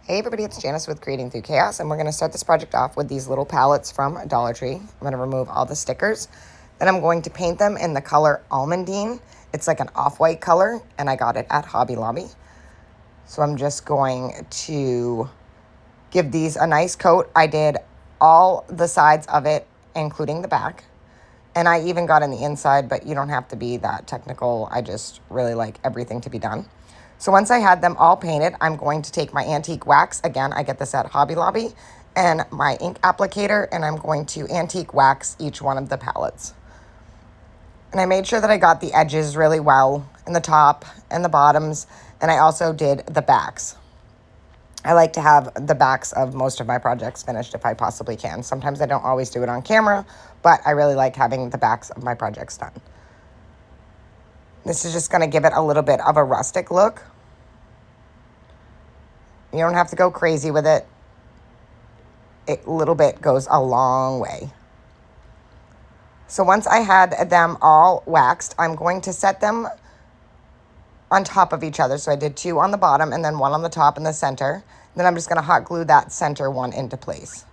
Hey everybody, it's Janice with Creating Through Chaos, and we're going to start this project off with these little palettes from Dollar Tree. I'm going to remove all the stickers. Then I'm going to paint them in the color Almondine. It's like an off-white color, and I got it at Hobby Lobby. So I'm just going to give these a nice coat. I did all the sides of it, including the back. And I even got in the inside, but you don't have to be that technical. I just really like everything to be done. So once I had them all painted, I'm going to take my antique wax. Again, I get this at Hobby Lobby, and my ink applicator, and I'm going to antique wax each one of the palettes. And I made sure that I got the edges really well in the top and the bottoms, and I also did the backs. I like to have the backs of most of my projects finished if I possibly can. Sometimes I don't always do it on camera, but I really like having the backs of my projects done. This is just going to give it a little bit of a rustic look. You don't have to go crazy with it. A little bit goes a long way. So once I had them all waxed, I'm going to set them on top of each other. So I did 2 on the bottom and then 1 on the top in the center. Then I'm just going to hot glue that center one into place.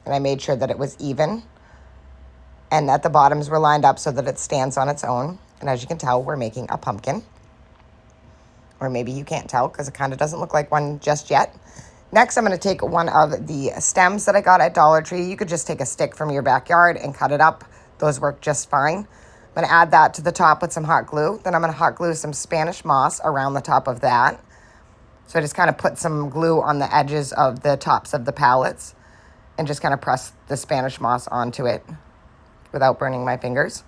And I made sure that it was even and that the bottoms were lined up so that it stands on its own. And as you can tell, we're making a pumpkin. Or maybe you can't tell because it kind of doesn't look like one just yet. Next, I'm going to take one of the stems that I got at Dollar Tree. You could just take a stick from your backyard and cut it up. Those work just fine. I'm going to add that to the top with some hot glue. Then I'm going to hot glue some Spanish moss around the top of that. So I just kind of put some glue on the edges of the tops of the palettes and just kind of press the Spanish moss onto it without burning my fingers.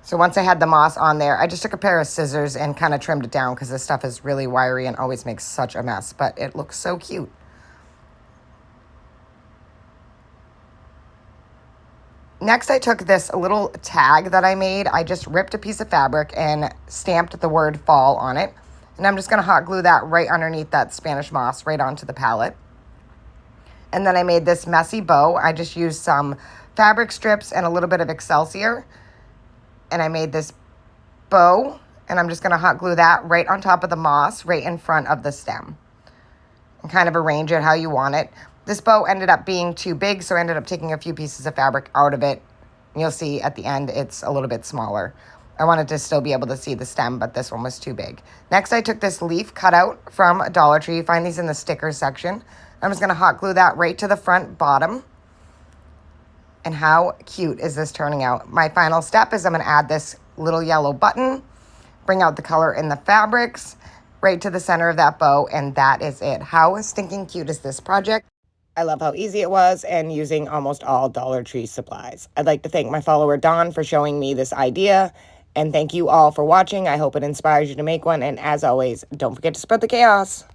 So once I had the moss on there, I just took a pair of scissors and kind of trimmed it down because this stuff is really wiry and always makes such a mess, but it looks so cute. Next, I took this little tag that I made. I just ripped a piece of fabric and stamped the word fall on it. And I'm just going to hot glue that right underneath that Spanish moss right onto the palette. And then I made this messy bow. I just used some fabric strips and a little bit of Excelsior. And I made this bow, and I'm just going to hot glue that right on top of the moss, right in front of the stem. And kind of arrange it how you want it. This bow ended up being too big, so I ended up taking a few pieces of fabric out of it. And you'll see at the end it's a little bit smaller. I wanted to still be able to see the stem, but this one was too big. Next, I took this leaf cutout from Dollar Tree. You find these in the stickers section. I'm just going to hot glue that right to the front bottom. And how cute is this turning out? My final step is I'm going to add this little yellow button, bring out the color in the fabrics, right to the center of that bow, and that is it. How stinking cute is this project? I love how easy it was and using almost all Dollar Tree supplies. I'd like to thank my follower Dawn for showing me this idea, and thank you all for watching. I hope it inspires you to make one, and as always, don't forget to spread the chaos.